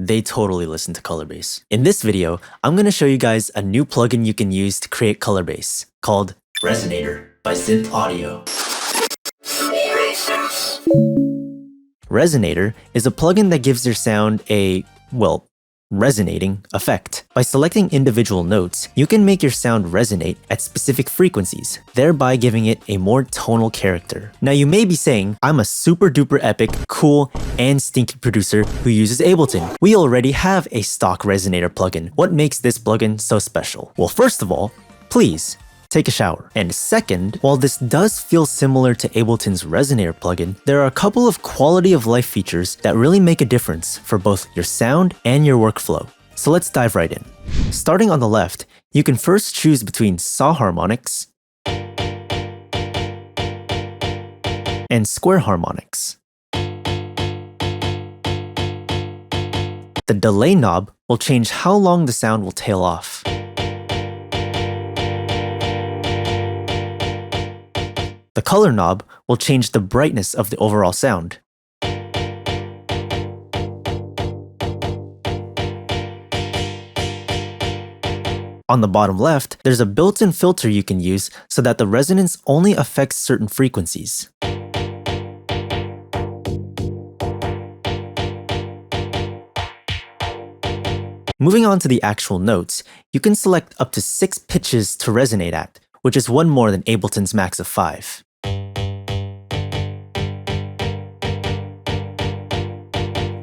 they totally listen to color bass. In this video, I'm going to show you guys a new plugin you can use to create color bass called Rezonator by Xynth Audio. Rezonator is a plugin that gives your sound a, well, resonating effect. By selecting individual notes, you can make your sound resonate at specific frequencies, thereby giving it a more tonal character. Now you may be saying, I'm a super duper epic, cool, and stinky producer who uses Ableton. We already have a stock Rezonator plugin. What makes this plugin so special? Well, first of all, please take a shower. And second, while this does feel similar to Ableton's Rezonator plugin, there are a couple of quality of life features that really make a difference for both your sound and your workflow. So let's dive right in. Starting on the left, you can first choose between saw harmonics and square harmonics. The delay knob will change how long the sound will tail off. The color knob will change the brightness of the overall sound. On the bottom left, there's a built-in filter you can use so that the resonance only affects certain frequencies. Moving on to the actual notes, you can select up to 6 pitches to resonate at, which is one more than Ableton's max of 5.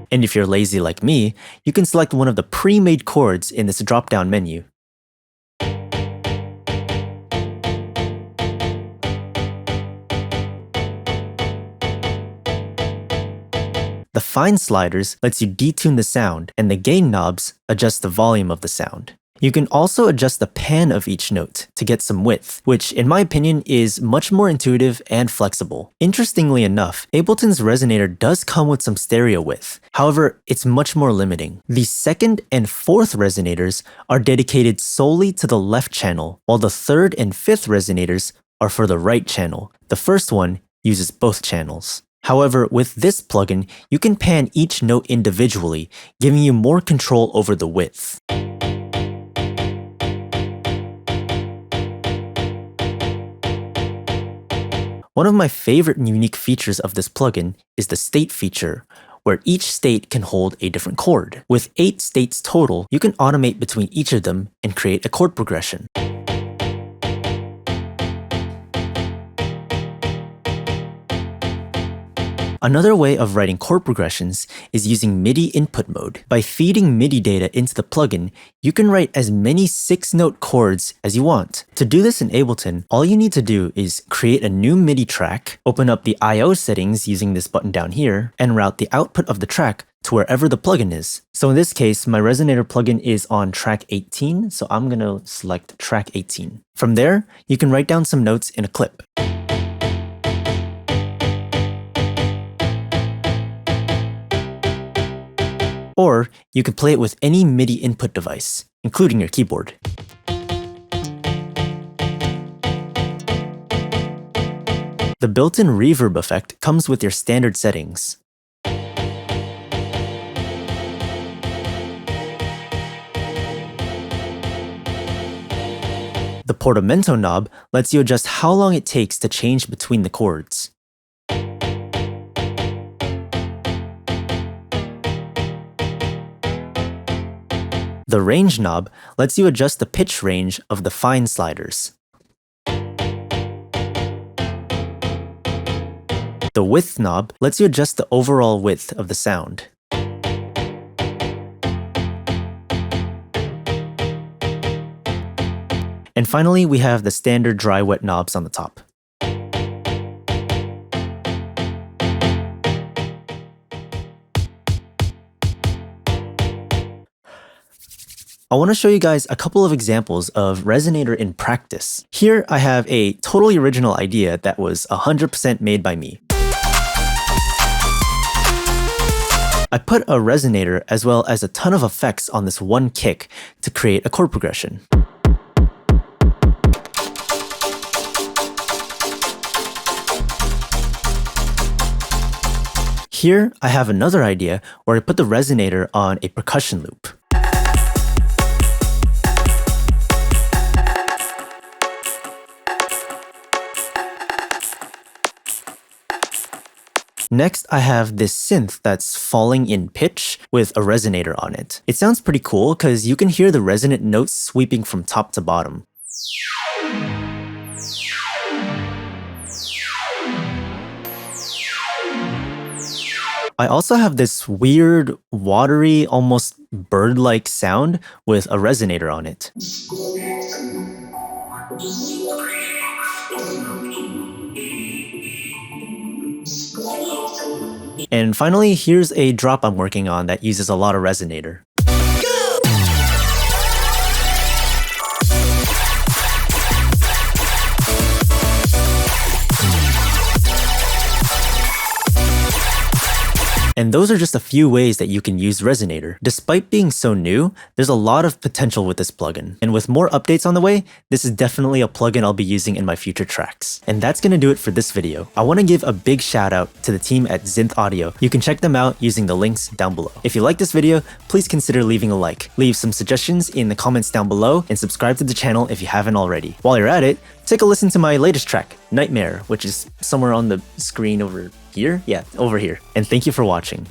And if you're lazy like me, you can select one of the pre-made chords in this drop-down menu. The fine sliders lets you detune the sound, and the gain knobs adjust the volume of the sound. You can also adjust the pan of each note to get some width, which in my opinion is much more intuitive and flexible. Interestingly enough, Ableton's Rezonator does come with some stereo width. However, it's much more limiting. The second and fourth resonators are dedicated solely to the left channel, while the third and fifth resonators are for the right channel. The first one uses both channels. However, with this plugin, you can pan each note individually, giving you more control over the width. One of my favorite and unique features of this plugin is the state feature, where each state can hold a different chord. With 8 states total, you can automate between each of them and create a chord progression. Another way of writing chord progressions is using MIDI input mode. By feeding MIDI data into the plugin, you can write as many 6-note chords as you want. To do this in Ableton, all you need to do is create a new MIDI track, open up the I/O settings using this button down here, and route the output of the track to wherever the plugin is. So in this case, my Rezonator plugin is on track 18, so I'm gonna select track 18. From there, you can write down some notes in a clip. Or you could play it with any MIDI input device, including your keyboard. The built-in reverb effect comes with your standard settings. The portamento knob lets you adjust how long it takes to change between the chords. The range knob lets you adjust the pitch range of the fine sliders. The width knob lets you adjust the overall width of the sound. And finally, we have the standard dry-wet knobs on the top. I want to show you guys a couple of examples of Rezonator in practice. Here I have a totally original idea that was 100% made by me. I put a Rezonator as well as a ton of effects on this one kick to create a chord progression. Here, I have another idea where I put the resonator on a percussion loop. Next, I have this synth that's falling in pitch with a resonator on it. It sounds pretty cool because you can hear the resonant notes sweeping from top to bottom. I also have this weird, watery, almost bird-like sound with a resonator on it. And finally, here's a drop I'm working on that uses a lot of resonator. And those are just a few ways that you can use Rezonator. Despite being so new, there's a lot of potential with this plugin. And with more updates on the way, this is definitely a plugin I'll be using in my future tracks. And that's gonna do it for this video. I wanna give a big shout out to the team at Xynth Audio. You can check them out using the links down below. If you like this video, please consider leaving a like. Leave some suggestions in the comments down below and subscribe to the channel if you haven't already. While you're at it, take a listen to my latest track, Nightmare, which is somewhere on the screen over here? Yeah, over here. And thank you for watching.